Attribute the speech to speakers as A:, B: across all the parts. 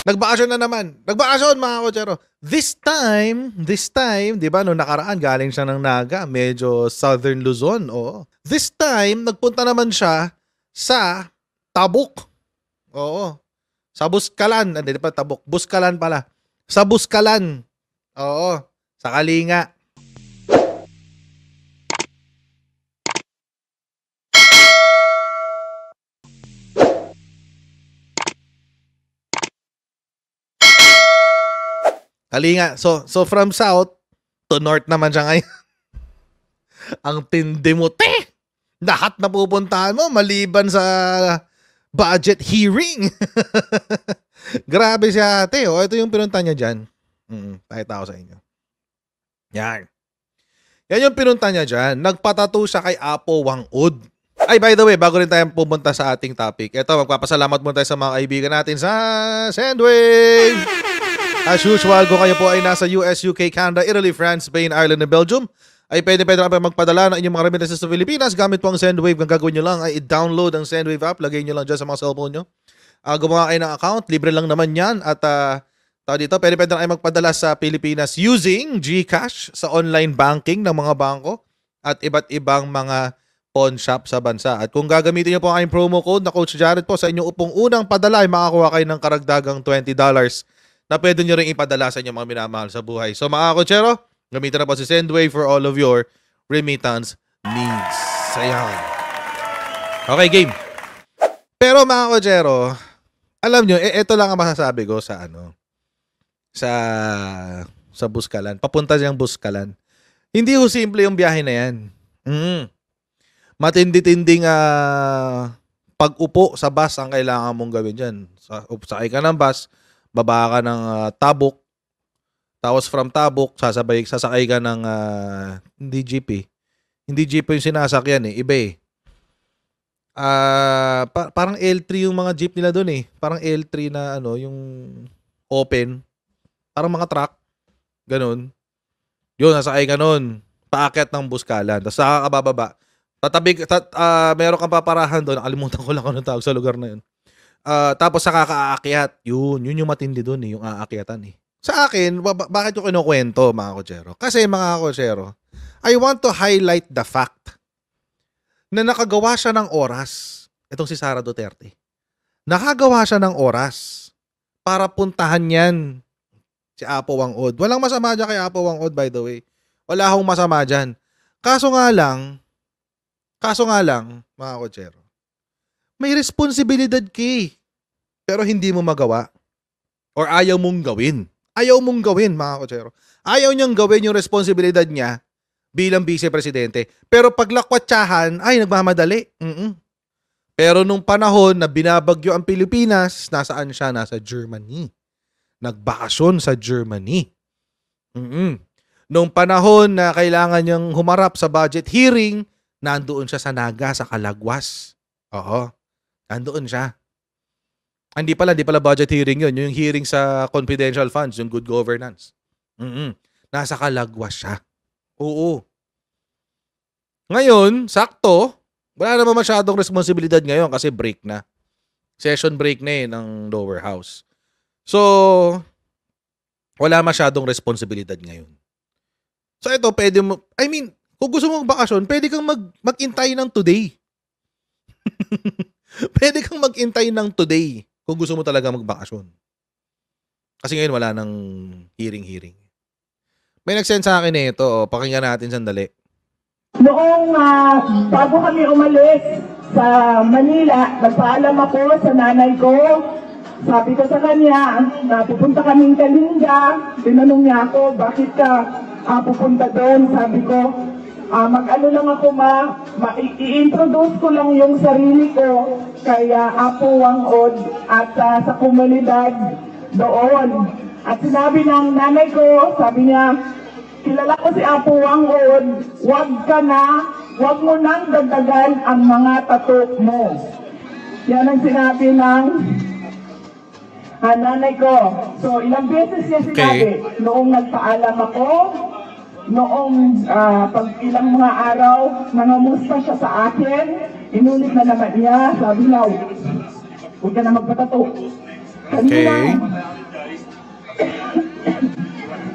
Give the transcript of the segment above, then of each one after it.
A: Nagbakasyon na naman. Nagbakasyon mga kotsero. This time, di ba, no nakaraan, galing siya ng Naga, medyo Southern Luzon, oo. This time, nagpunta naman siya sa Tabuk. Oo. Sa Buskalan. Hindi pa Tabuk. Buskalan pala. Sa Buskalan. Oo. Sa Kalinga. Kalinga. So from south to north naman siya ngayon. Ang tindi mo, te! Lahat na pupuntahan mo maliban sa budget hearing. Grabe siya, ate. Oh, ito yung pinunta niya dyan. Pakita ko sa inyo. Yan. Yan yung pinunta niya dyan. Nagpatato siya kay Apo Wang-od. Ay, by the way, bago rin tayo pumunta sa ating topic, ito, magpapasalamat muna tayo sa mga kaibigan natin sa Sendwave! As usual, kung kayo po ay nasa US, UK, Canada, Italy, France, Spain, Ireland, and Belgium, ay pwede na magpadala ng inyong mga remittances sa Pilipinas gamit po ang Sendwave. Ang gagawin nyo lang ay i-download ang Sendwave app, lagay nyo lang dyan sa mga cellphone nyo. Gumawa kayo ng account, libre lang naman yan. At dito, pwede na kayo magpadala sa Pilipinas using GCash sa online banking ng mga bangko at iba't ibang mga pawn shop sa bansa. At kung gagamitin nyo po ang promo code na Coach Jared po sa inyong upong unang padala, ay makakuha kayo ng karagdagang $20 na pwede nyo rin ipadala sa inyong mga minamahal sa buhay. So mga kotsero, gamitin na po si Sendwave for all of your remittance needs. Ayan. Okay, game. Pero mga kotsero, alam nyo, ito lang ang masasabi ko sa sa Buskalan. Papunta siyang Buskalan. Hindi ho simple yung biyahe na yan. Matindi-tinding pag-upo sa bus ang kailangan mong gawin dyan. Sakay ka ng bus, baba ka ng Tabuk, tapos from Tabuk, sasakay ka ng hindi jeep. Hindi jeep yung sinasakyan iba parang L3 yung mga jeep nila doon Parang L3 na yung open. Parang mga truck. Ganun. Yun, nasakay ka nun. Paakyat ng Buskalan. Tapos saka ka bababa. Meron kang paparahan doon. Nakalimutan ko lang anong tawag sa lugar na yun. Tapos saka ka-aakyat. Yun yung matindi doon yung aakyatan Sa akin, bakit ko kinukwento mga kotsero? Kasi mga kotsero, I want to highlight the fact na nakagawa siya ng oras. Itong si Sara Duterte. Nakagawa siya ng oras para puntahan yan si Apo Wang-od. Walang masama dyan kay Apo Wang-od, by the way. Wala akong masama dyan. Kaso nga lang, mga kotsero, may responsibilidad pero hindi mo magawa. Or ayaw mong gawin. Ayaw mong gawin, mga kotsero. Ayaw niyang gawin yung responsibilidad niya bilang vice-presidente. Pero paglakwatsahan, ay, nagmamadali. Pero nung panahon na binabagyo ang Pilipinas, nasaan siya? Nasa Germany. Nagbakasyon sa Germany. Nung panahon na kailangan niyang humarap sa budget hearing, nandoon siya sa Naga, sa Calagwas. Oo. Nandoon siya. Hindi pala budget hearing yun. Yung hearing sa confidential funds, yung good governance. Nasa Calagwas siya. Oo. Ngayon, sakto, wala naman masyadong responsibilidad ngayon kasi break na. Session break na ng lower house. So, wala masyadong responsibilidad ngayon. So, ito, pwede mo, kung gusto mong bakasyon, pwede kang mag-intay ng today. Pwede kang mag-intay ng today kung gusto mo talaga magbakasyon. Kasi ngayon wala nang hearing. May nag-send sa akin ito. Pakinggan natin sandali.
B: Noong bago kami umalis sa Manila, nagpaalam ako sa nanay ko. Sabi ko sa kanya, pupunta kaming Kalinga. Tinanong niya ako, bakit ka pupunta doon? Sabi ko, mag-ano lang ako i-introduce ko lang yung sarili ko kay Apo Wang-od at sa komunidad doon. At sinabi ng nanay ko, sabi niya, kilala ko si Apo Wang-od, wag mo nang dagdagan ang mga tattoo mo. Yan ang sinabi ng nanay ko. So ilang beses niya sinabi, noong nagpaalam ako, noong pag ilang mga araw, nangamusta siya sa akin, inulit na naman niya, sabi niya, huwag ka na magpatato. Kanina,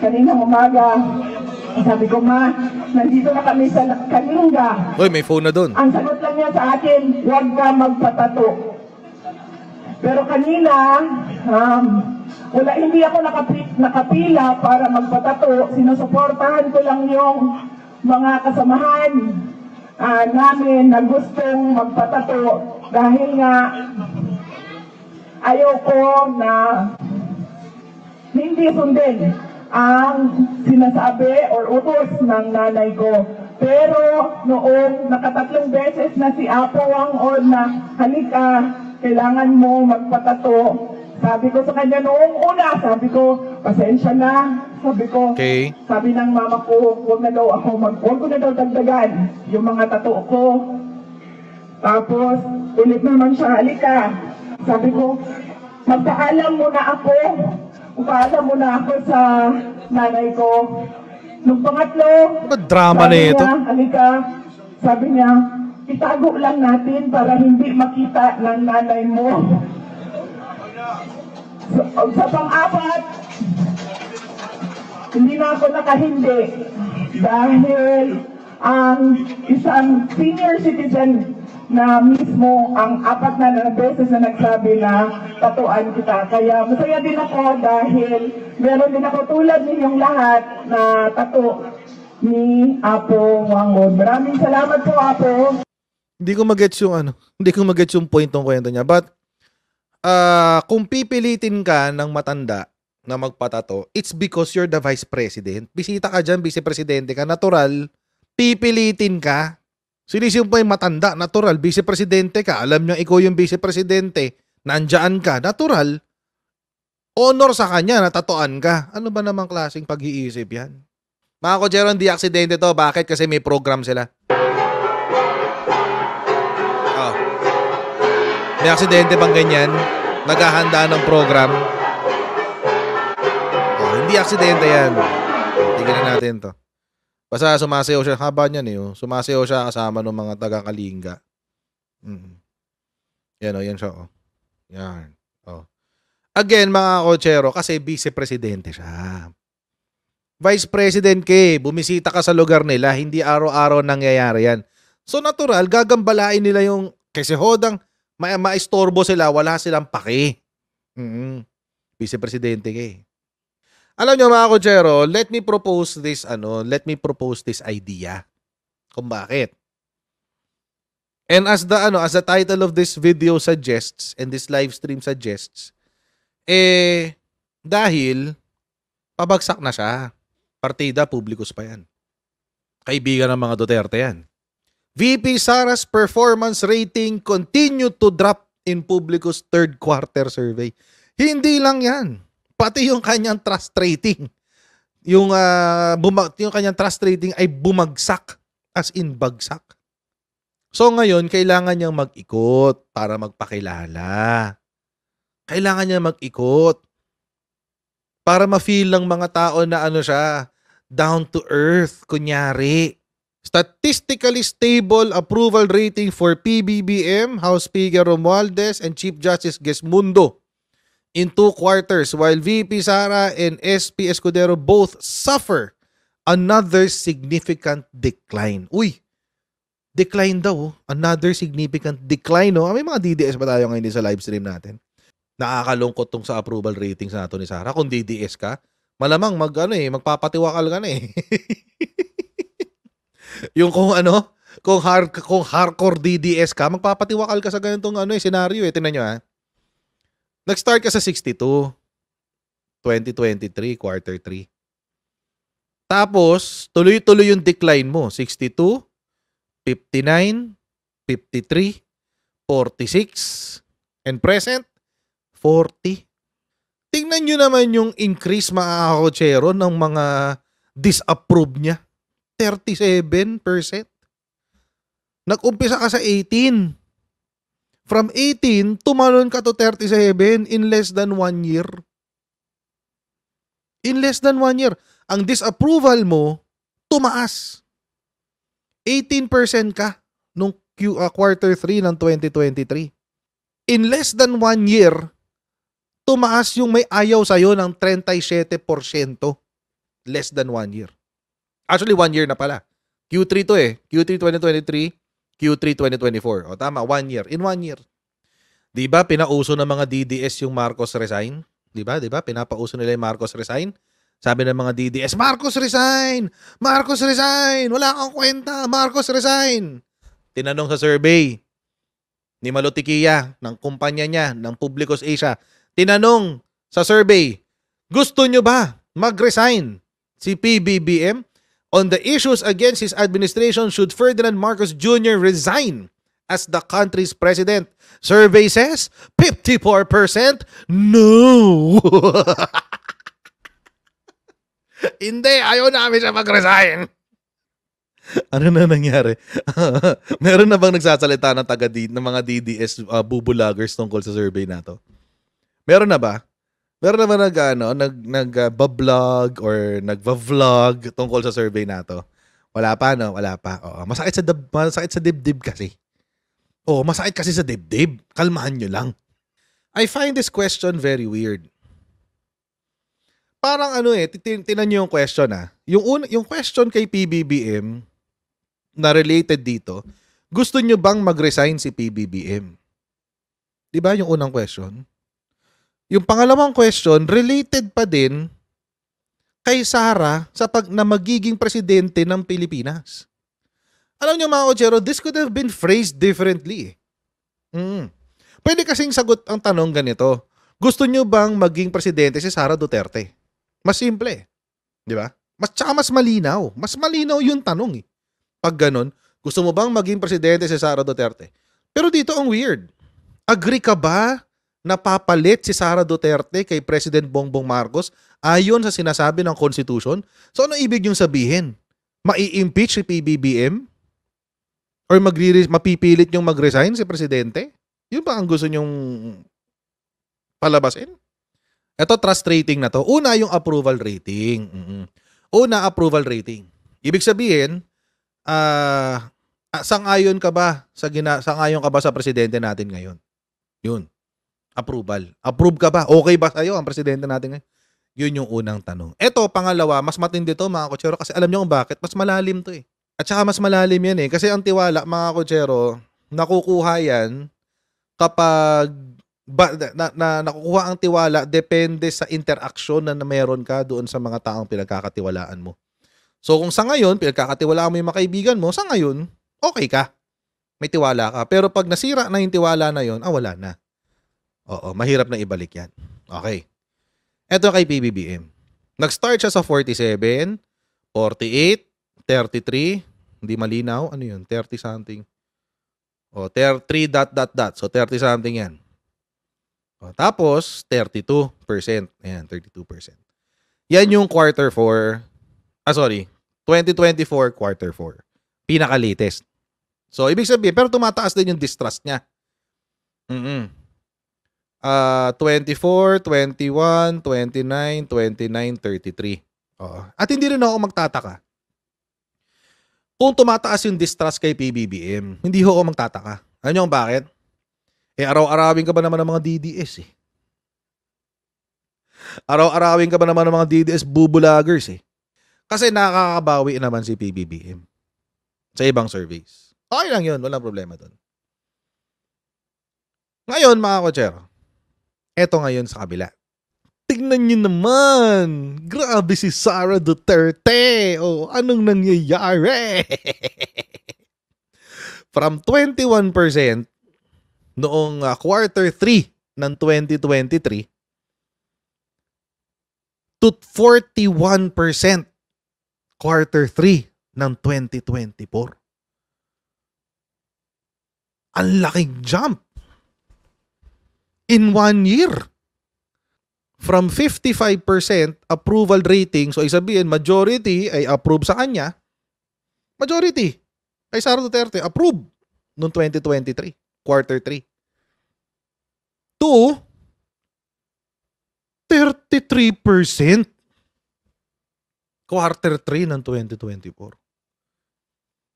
B: kaninang umaga. Sabi ko, ma, nandito na kami sa Kalinga.
A: Uy, may phone na doon.
B: Ang sagot lang niya sa akin, huwag ka magpatato. Pero kanina, hindi ako nakapila para magpatato. Sinusuportahan ko lang yung mga kasamahan namin na gustong magpatato dahil nga ayoko na hindi sundin ang sinasabi or utos ng nanay ko. Pero noong nakatatlong beses na si Apo Wang-od na halika, kailangan mo magpatato. Sabi ko sa kanya noong una, sabi ko, pasensya na. Sabi ko,
A: Okay.
B: sabi ng mama ko, huwag ko na daw dagdagan yung mga tato ko. Tapos, ulit naman siya, halika. Sabi ko, magpaalam muna ako. Magpaalam muna ako sa nanay ko. Nung pangatlo,
A: Ano drama na
B: sabi
A: ito?
B: niya, halika. Sabi niya, itago lang natin para hindi makita ng nanay mo. Sa pang-apat, hindi na ako nakahindi dahil ang isang senior citizen na mismo ang apat na beses na nagsabi na tatuan kita. Kaya masaya din ako dahil meron din ako tulad ninyong lahat na tato ni Apo Wang-od. Maraming salamat po, Apo.
A: Hindi ko magets yung point ng kwento niya. But, kung pipilitin ka ng matanda na magpatato, it's because you're the vice president. Bisita ka dyan, vice-presidente ka, natural, pipilitin ka. Sinisip mo yung matanda, natural, vice-presidente ka, alam niya ikaw yung vice-presidente, nandyan ka, natural, honor sa kanya, natatuan ka. Ano ba namang klaseng pag-iisip yan? Mga kotsero, hindi aksidente to. Bakit? Kasi may program sila. Oh. May aksidente bang ganyan? Naghahanda ng program? Oh, hindi aksidente yan. Tingnan natin to. Basta sumasayaw siya. Haba niyan eh. Oh. Sumasayaw siya kasama ng mga taga-Kalinga. Yan o, yan siya o. Yan. Oh. Again, mga kotsero, kasi vice-presidente siya. Vice President ka, bumisita ka sa lugar nila, hindi araw-araw nangyayari yan. So natural, gagambalain nila yung, kasi hodang, maistorbo sila, wala silang pake. Vice-presidente ka. Alam nyo mga kotsero, let me propose this idea. Kung bakit. And as the title of this video suggests, and this live stream suggests, dahil pabagsak na siya. Partida, publicus pa yan. Kaibigan ng mga Duterte yan. VP Sara's performance rating continued to drop in publicus third quarter survey. Hindi lang yan. Pati yung kanyang trust rating. Yung kanyang trust rating ay bumagsak. As in bagsak. So ngayon, kailangan niyang mag-ikot para magpakilala. Kailangan niya mag-ikot para ma-feel ng mga tao na ano siya, down to earth, kunyari. Statistically stable approval rating for PBBM, House Speaker Romualdez, and Chief Justice Gesmundo in 2 quarters, while VP Sara and SP Escudero both suffer another significant decline. Uy, decline daw. Another significant decline. No? May mga DDS ba tayo ngayon sa live stream natin? Nakakalungkot tong sa approval ratings nato ni Sara. Kung DDS ka, malamang magpapatiwakal ka na eh. Yung kung hardcore DDS ka, magpapatiwakal ka sa ganitong senaryo eh. Tingnan nyo ha. Nag-start ka sa 62, 2023, quarter 3. Tapos, tuloy-tuloy yung decline mo. 62, 59, 53, 46, and present, 40. Tingnan nyo naman yung increase, mga kotsero, ng mga disapprove niya. 37%. Nag-umpisa ka sa 18. From 18, tumalon ka to 37 in less than 1 year. In less than 1 year. Ang disapproval mo, tumaas. 18% ka nung quarter 3 ng 2023. In less than 1 year, tumaas yung may ayaw sa'yo ng 37%. less than 1 year. Actually, 1 year na pala. Q3 to eh. Q3 2023, Q3 2024. O tama, 1 year. In 1 year. Di ba, pinauso ng mga DDS yung Marcos resign? Di ba? Pinapauso nila yung Marcos resign. Sabi ng mga DDS, Marcos resign! Marcos resign! Wala kang kwenta! Marcos resign! Tinanong sa survey ni Malutikia, ng kumpanya niya, ng Publicos Asia, tinanong sa survey, gusto nyo ba mag-resign si PBBM? On the issues against his administration, should Ferdinand Marcos Jr. resign as the country's president? Survey says 54% no. Hindi, ayaw namin siya mag-resign. Ano na nangyari? Meron na bang nagsasalita ng mga DDS bubulagers tungkol sa survey na to? Meron na ba? Meron na ba nag-vlog or nagva-vlog tungkol sa survey na to? Wala pa, no? Wala pa. Oo. Masakit sa dibdib kasi. Oo, masakit kasi sa dibdib. Kalmahan nyo lang. I find this question very weird. Parang tinan nyo yung question Yung question kay PBBM na related dito, gusto nyo bang mag-resign si PBBM? Di ba yung unang question? Yung pangalawang question, related pa din kay Sara sa na magiging presidente ng Pilipinas. Alam niyo mga Ochero, this could have been phrased differently. Pwede kasing sagot ang tanong ganito, gusto niyo bang maging presidente si Sara Duterte? Mas simple. Di ba? Mas malinaw. Mas malinaw yung tanong eh. Pag ganun, gusto mo bang maging presidente si Sara Duterte? Pero dito ang weird. Agree ka ba na papalit si Sara Duterte kay President Bongbong Marcos ayon sa sinasabi ng Constitution? So ano ibig yung sabihin? Mai-impeach si PBBM? Or mapipilit yung mag-resign si Presidente? Yun ba ang gusto nyong palabasin? Ito, trust rating na to. Una, yung approval rating. Una, approval rating. Ibig sabihin, sang-ayon ka ba sa presidente natin ngayon? Yun. Approval. Approve ka ba? Okay ba sa'yo ang presidente natin ngayon? Yun yung unang tanong. Ito, pangalawa, mas matindi to mga Kochero kasi alam nyo kung bakit? Mas malalim to eh. At saka mas malalim yan eh. Kasi ang tiwala, mga Kochero, nakukuha yan kapag nakukuha ang tiwala depende sa interaksyon na meron ka doon sa mga taong pinagkakatiwalaan mo. So kung sa ngayon, pinagkakatiwalaan mo yung mga kaibigan mo, sa ngayon, okay ka. May tiwala ka. Pero pag nasira na yung tiwala na yun, wala na. Oo, mahirap na ibalik yan. Okay. Ito kay PBBM. Nag-start siya sa 47, 48, 33, hindi malinaw. Ano yun? 30 something. O, 3 ... So, 30 something yan. O, tapos, 32%. Ayan, 32%. Yan yung quarter 4. 2024 quarter 4. Pinaka-latest. So, ibig sabihin, pero tumataas din yung distrust niya. 24, 21, 29, 29, 33. Oo. At hindi rin ako magtataka. Kung tumataas yung distrust kay PBBM, hindi ako magtataka. Ano yung bakit? Araw-arawin ka ba naman ng mga DDS eh? Araw-arawin ka ba naman ng mga DDS bubulagers eh? Kasi nakakabawi naman si PBBM sa ibang surveys. Okay lang yun, walang problema doon. Ngayon mga Kochero, eto ngayon sa kabila. Tingnan nyo naman. Grabe si Sara Duterte. Oh, anong nangyayari? From 21% noong quarter 3 ng 2023 to 41% quarter 3 ng 2024. Ang laking jump. In 1 year. From 55% approval rating, so isabihin, majority ay approve sa kanya. Majority kay Sara Duterte, approve noong 2023, quarter 3. To 33% quarter 3 ng 2024.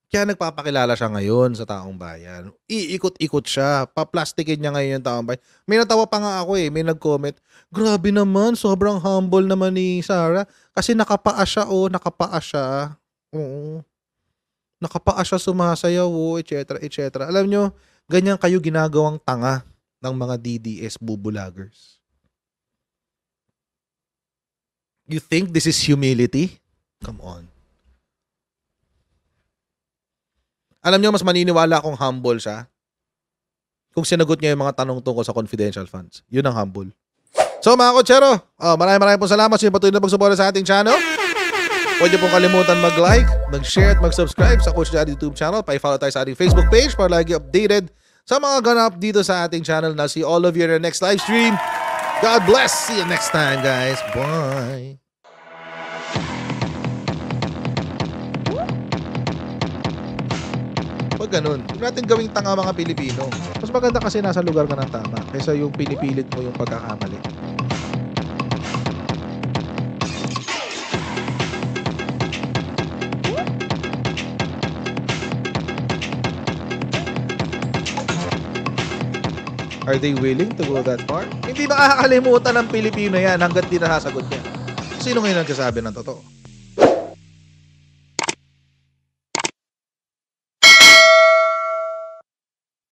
A: Kaya nagpapakilala siya ngayon sa taong bayan. Iikot-ikot siya. Paplastikin niya ngayon yung taong bayan. May natawa pa nga ako eh. May nag-comment. Grabe naman. Sobrang humble naman ni Sarah. Kasi nakapaa siya oh. Nakapaa siya. Oo. Nakapaa siya sumasayaw oh. Etc. Etc. Alam nyo, ganyan kayo ginagawang tanga ng mga DDS bubulagers. You think this is humility? Come on. Alam nyo, mas maniniwala akong humble siya kung sinagot niya yung mga tanong tungkol sa confidential funds. Yun ang humble. So mga kotsero, maraming pong salamat sa inyo patuloy na pagsuporta sa ating channel. Huwag niyo pong kalimutan mag-like, mag-share at mag-subscribe sa Coach Jad YouTube channel. Pa-follow tayo sa ating Facebook page para lagi updated sa mga ganap dito sa ating channel. Na see all of you in our next live stream. God bless. See you next time, guys. Bye. Pag ganun, huwag natin gawing tanga mga Pilipino. Mas maganda kasi nasa lugar ka ng tama kaysa yung pinipilit mo yung pagkakamali. Are they willing to go that far? Hindi makakalimutan ng Pilipino yan hanggat di nasasagot niya. Sino ngayon nagsasabi ng totoo?